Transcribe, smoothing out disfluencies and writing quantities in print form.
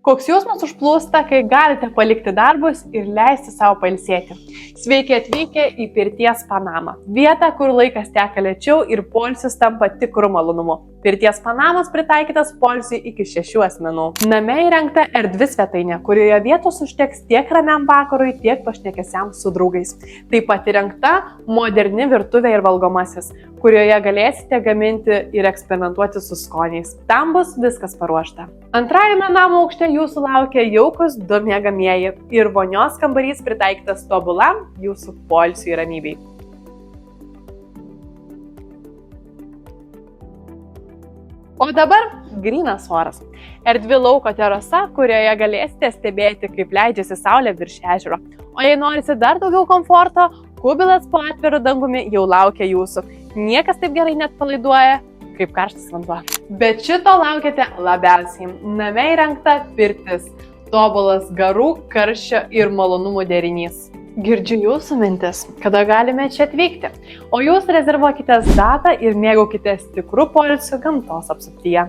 Koks jausmas užplūsta, kai galite palikti darbus ir leisti savo pailsėti. Sveiki atvykę į Pirties Panamą. Vietą, kur laikas teka lėčiau ir poilsis tampa tikru malonumu. Pirties Panamas pritaikytas poilsiui iki 6 asmenų. Name įrengta erdvi svetainė, kurioje vietos užteks tiek ramiam vakarui, tiek pašnekesiams su draugais. Taip pat įrengta moderni virtuvė ir valgomasis, kurioje galėsite gaminti ir eksperimentuoti su skoniais. Tam bus viskas paruošta. Antrajame namo aukšte jūsų laukia jaukus 2 miegamieji ir vonios kambarys pritaikytas tobulam jūsų poilsiui ir ramybei. O dabar grynas oras. Erdvi lauko terasa, kurioje galėsite stebėti, kaip leidžiasi saulė virš ežero. O jei norite dar daugiau komforto, kubilas po atviru dangumi jau laukia jūsų. Niekas taip gerai net palaiduoja kaip karštas vanduo. Bet šito laukiate labiausiai. Name įrengta pirtis. Tobulas garų, karščio ir malonumų derinys. Girdžiu jūsų mintis, kada galime čia atvykti. O jūs rezervuokite datą ir mėgaukitės tikrų poilsių gamtos apsuptyje.